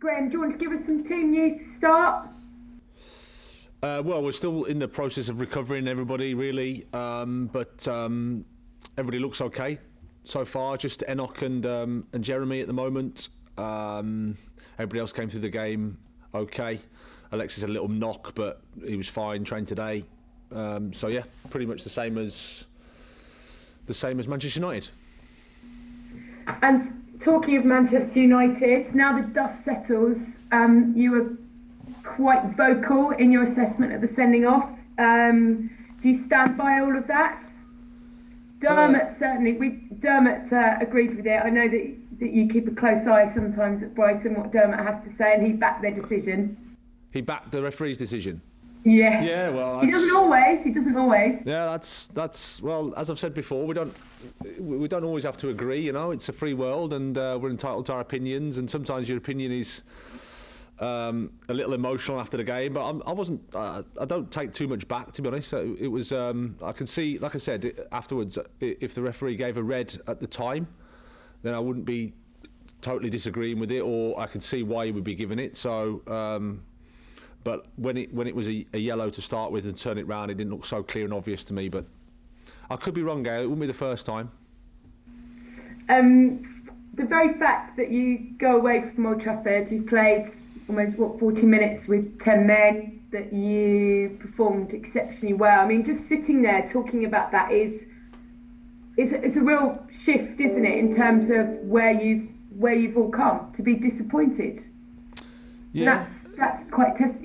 Graham, do you want to give us some team news to start? Well, we're still in the process of recovering everybody, really. But everybody looks okay so far. Just Enoch and Jeremy at the moment. Everybody else came through the game okay. Alexis had a little knock, but he was fine. Trained today. So yeah, pretty much the same as Manchester United. And talking of Manchester United, now the dust settles, you were quite vocal in your assessment of the sending off. Do you stand by all of that? Dermot agreed with it. I know that you keep a close eye sometimes at Brighton, what Dermot has to say, and he backed their decision. He backed the referee's decision. Yes. Yeah, well, he doesn't always. Yeah, that's well, as I've said before, we don't always have to agree. You know, it's a free world, and we're entitled to our opinions. And sometimes your opinion is a little emotional after the game. But I don't take too much back, to be honest. So it was. I can see, like I said, afterwards, if the referee gave a red at the time, then I wouldn't be totally disagreeing with it, or I could see why he would be giving it. So. But when it was a yellow to start with and turn it round, it didn't look so clear and obvious to me. But I could be wrong, Gail. It wouldn't be the first time. The very fact that you go away from Old Trafford, you played almost 40 minutes with 10 men, that you performed exceptionally well. I mean, just sitting there talking about that is a real shift, isn't it, in terms of where you've all come to be disappointed. Yeah. That's quite a stage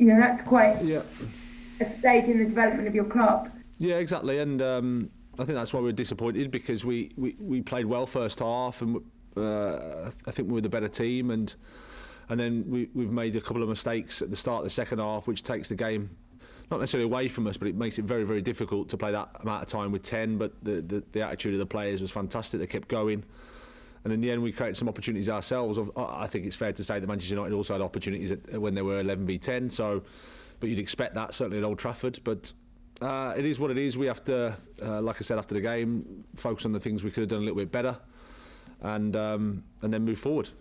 in the development of your club. Yeah, exactly, and I think that's why we're disappointed, because we played well first half, and I think we were the better team, and then we've made a couple of mistakes at the start of the second half, which takes the game not necessarily away from us, but it makes it very, very difficult to play that amount of time with 10. But the attitude of the players was fantastic. They kept going. And in the end, we created some opportunities ourselves. I think it's fair to say that Manchester United also had opportunities when they were 11v10. So, but you'd expect that certainly at Old Trafford. But it is what it is. We have to, like I said after the game, focus on the things we could have done a little bit better, and then move forward.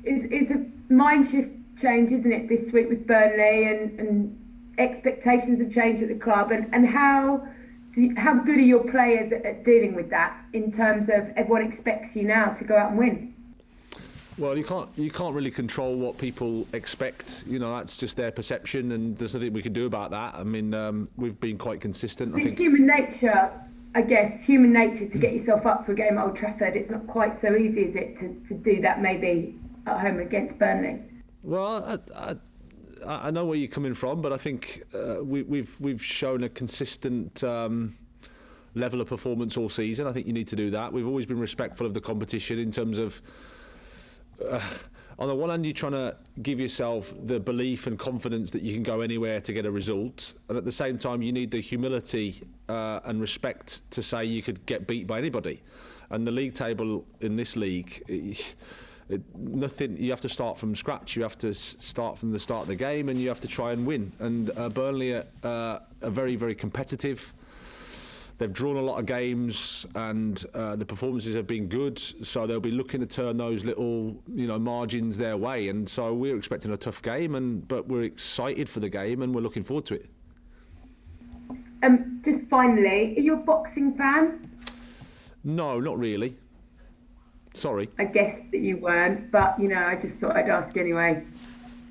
It's a mind shift change, isn't it, this week with Burnley, and expectations have changed at the club, and how good are your players at dealing with that, in terms of everyone expects you now to go out and win? Well, you can't really control what people expect. You know, that's just their perception, and there's nothing we can do about that. I mean, we've been quite consistent. It's human nature, I guess, to get yourself up for a game at Old Trafford. It's not quite so easy, is it, to do that maybe at home against Burnley? Well, I know where you're coming from, but I think we've shown a consistent level of performance all season. I think you need to do that. We've always been respectful of the competition in terms of, on the one hand, you're trying to give yourself the belief and confidence that you can go anywhere to get a result, and at the same time, you need the humility and respect to say you could get beat by anybody. And the league table in this league, nothing. You have to start from scratch. You have to start from the start of the game, and you have to try and win. And Burnley are very, very competitive. They've drawn a lot of games, and the performances have been good. So they'll be looking to turn those little, margins their way. And so we're expecting a tough game, but we're excited for the game, and we're looking forward to it. Just finally, are you a boxing fan? No, not really. Sorry. I guessed that you weren't, but I just thought I'd ask anyway.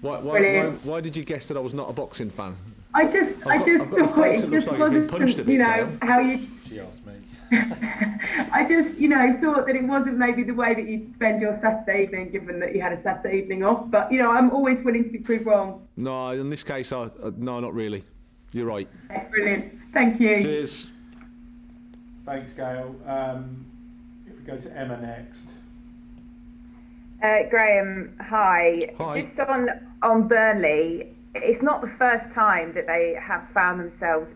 Why did you guess that I was not a boxing fan? I just thought it just wasn't, how you. She asked me. I just, thought that it wasn't maybe the way that you'd spend your Saturday evening, given that you had a Saturday evening off. But I'm always willing to be proved wrong. No, in this case, no, not really. You're right. Okay, brilliant. Thank you. Cheers. Thanks, Gail. If we go to Emma next. Graham, hi. Just on Burnley, it's not the first time that they have found themselves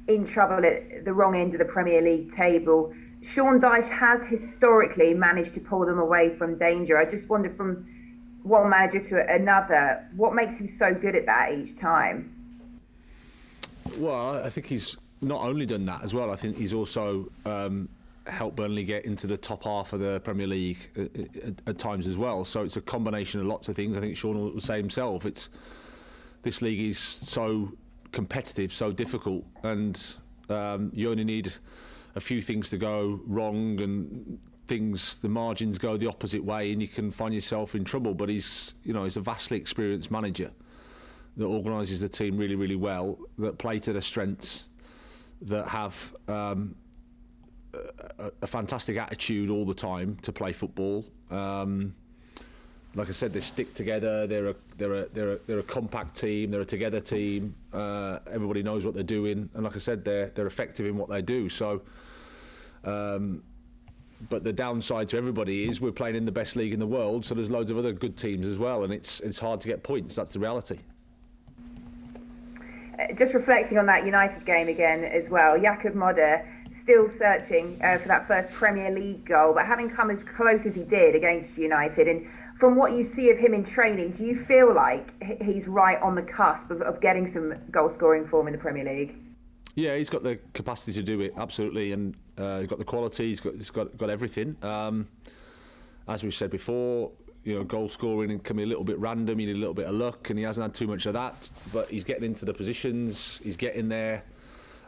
in trouble at the wrong end of the Premier League table. Sean Dyche has historically managed to pull them away from danger. I just wonder, from one manager to another, what makes him so good at that each time? Well, I think he's not only done that as well. I think he's also helped Burnley get into the top half of the Premier League at times as well. So it's a combination of lots of things. I think Sean will say himself, this league is so competitive, so difficult, and you only need a few things to go wrong, and the margins go the opposite way, and you can find yourself in trouble. But he's a vastly experienced manager that organises the team really, really well, that play to their strengths, that have a fantastic attitude all the time to play football. Like I said, they stick together. They're a compact team. They're a together team. Everybody knows what they're doing, and like I said, they're effective in what they do. So, but the downside to everybody is we're playing in the best league in the world. So there's loads of other good teams as well, and it's hard to get points. That's the reality. Just reflecting on that United game again as well, Jakob Mckenzie still searching for that first Premier League goal, but having come as close as he did against United, and from what you see of him in training, do you feel like he's right on the cusp of getting some goal scoring form in the Premier League? Yeah, he's got the capacity to do it, absolutely, and he's got the quality, he's got everything. As we've said before, goal scoring can be a little bit random, you need a little bit of luck, and he hasn't had too much of that, but he's getting into the positions, he's getting there,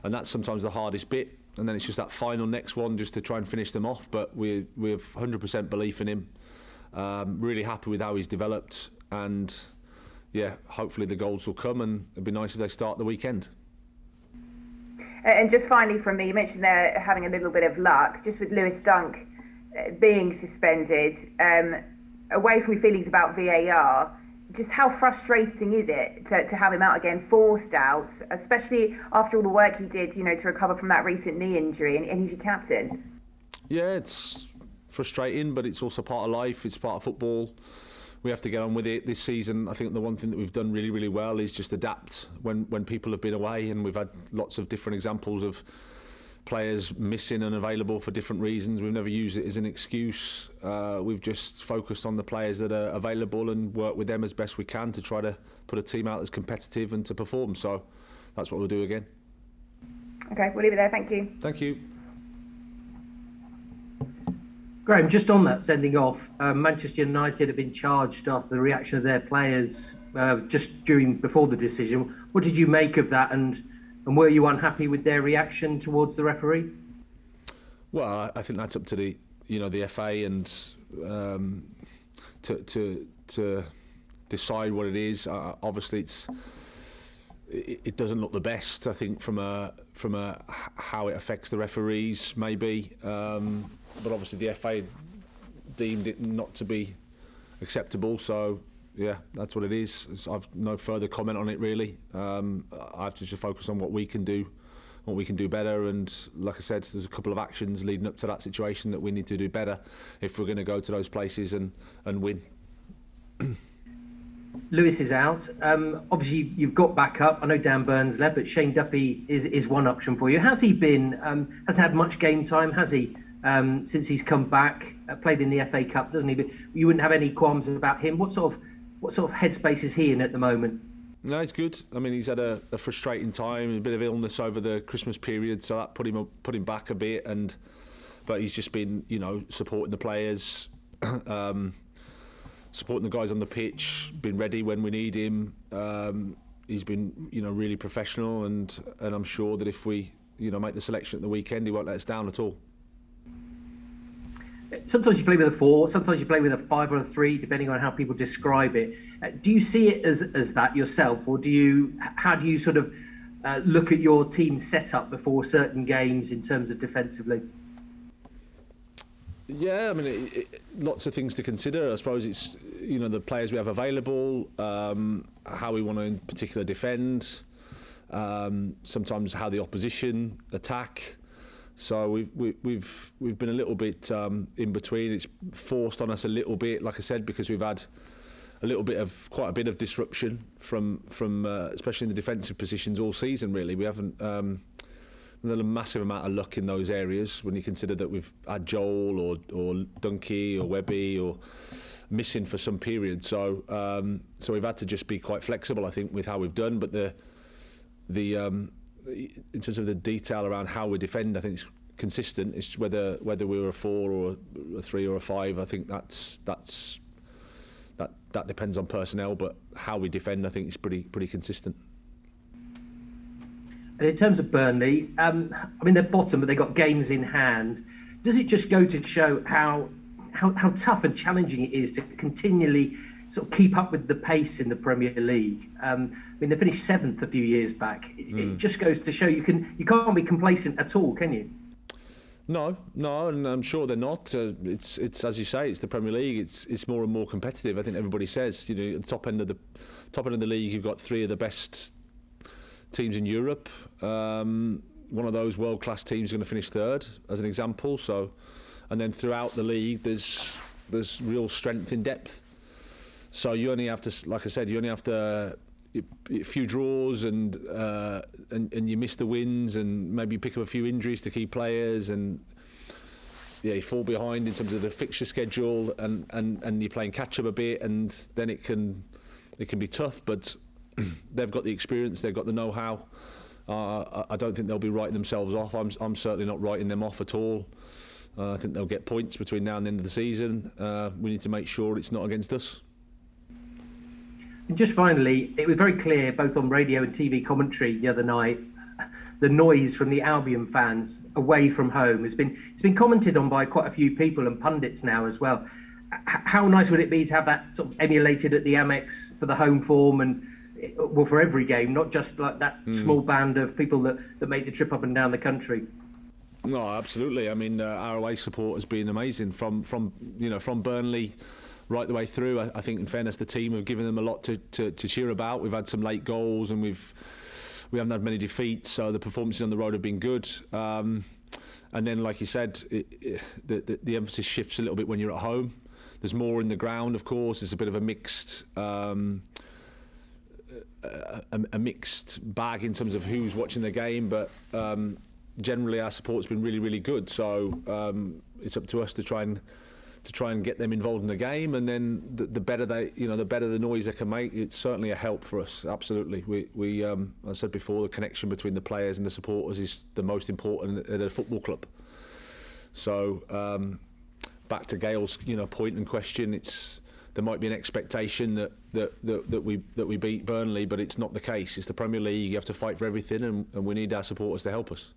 and that's sometimes the hardest bit, and then it's just that final next one just to try and finish them off. But we have 100% belief in him, really happy with how he's developed, and yeah, hopefully the goals will come, and it'd be nice if they start the weekend. And just finally from me, you mentioned they're having a little bit of luck, just with Lewis Dunk being suspended. Away from your feelings about VAR, just how frustrating is it to have him out again, forced out, especially after all the work he did, to recover from that recent knee injury, and he's your captain? Yeah, it's frustrating, but it's also part of life, it's part of football. We have to get on with it. This season, I think the one thing that we've done really, really well is just adapt when people have been away, and we've had lots of different examples of players missing and available for different reasons. We've never used it as an excuse. We've just focused on the players that are available and work with them as best we can to try to put a team out that's competitive and to perform. So that's what we'll do again. Okay, we'll leave it there. Thank you. Thank you. Graham, just on that sending off, Manchester United have been charged after the reaction of their players before the decision. What did you make of that, and were you unhappy with their reaction towards the referee? Well, I think that's up to the FA and to decide what it is. Obviously, it doesn't look the best. I think from a how it affects the referees, maybe. But obviously the FA deemed it not to be acceptable, so yeah, that's what it is. I've no further comment on it really. I have to just focus on what we can do better, and like I said, there's a couple of actions leading up to that situation that we need to do better if we're going to go to those places and win. Lewis is out. Obviously, you've got back up. I know Dan Burns left, but Shane Duffy is one option for you. How's he been? Hasn't had much game time, has he? Since he's come back, played in the FA Cup, doesn't he? But you wouldn't have any qualms about him. What sort of headspace is he in at the moment? No, he's good. I mean, he's had a frustrating time, a bit of illness over the Christmas period, so that put him back a bit. But he's just been, supporting the players, supporting the guys on the pitch, been ready when we need him. He's been, really professional, and I'm sure that if we, make the selection at the weekend, he won't let us down at all. Sometimes you play with a 4, sometimes you play with a 5 or a 3, depending on how people describe it. Do you see it as that yourself, or how do you sort of look at your team setup before certain games in terms of defensively? Yeah, I mean, lots of things to consider. I suppose it's the players we have available, how we want to in particular defend, sometimes how the opposition attack. So we've been a little bit in between. It's forced on us a little bit, like I said, because we've had quite a bit of disruption from especially in the defensive positions all season. Really, we haven't done a massive amount of luck in those areas when you consider that we've had Joel or Dunkey or Webby or missing for some period. So we've had to just be quite flexible, I think, with how we've done. But the in terms of the detail around how we defend, I think it's consistent. It's whether we were a 4 or a 3 or a 5. I think that depends on personnel, but how we defend, I think, is pretty consistent. And in terms of Burnley, I mean, they're bottom, but they've got games in hand. Does it just go to show how tough and challenging it is to continually sort of keep up with the pace in the Premier League? I mean, they finished 7th a few years back. It just goes to show you can't be complacent at all, can you? No, and I'm sure they're not. It's as you say, it's the Premier League. It's more and more competitive. I think everybody says, at the top end of the league, you've got 3 of the best teams in Europe. One of those world-class teams is going to finish 3rd, as an example. So, and then throughout the league, there's real strength in depth. So you only have to, like I said, a few draws and you miss the wins, and maybe pick up a few injuries to key players, and you fall behind in terms of the fixture schedule, and you're playing catch up a bit, and then it can be tough. But they've got the experience, they've got the know-how. I don't think they'll be writing themselves off. I'm certainly not writing them off at all. I think they'll get points between now and the end of the season. We need to make sure it's not against us. And just finally, it was very clear, both on radio and TV commentary the other night, the noise from the Albion fans away from home it's been commented on by quite a few people and pundits now as well. How nice would it be to have that sort of emulated at the Amex for the home form, and for every game, not just like that small band of people that make the trip up and down the country? No, absolutely. I mean, our away support has been amazing from Burnley right the way through. I think, in fairness, the team have given them a lot to cheer about. We've had some late goals, and we haven't had many defeats, so the performances on the road have been good. And then, like you said, the emphasis shifts a little bit when you're at home. There's more in the ground, of course. It's a bit of a mixed bag in terms of who's watching the game, but generally our support's been really, really good. So it's up to us to try and get them involved in the game, and then the better the noise they can make, it's certainly a help for us. Absolutely. We I said before, the connection between the players and the supporters is the most important at a football club. So back to Gail's point and question, there might be an expectation that we beat Burnley, but it's not the case. It's the Premier League. You have to fight for everything, and we need our supporters to help us.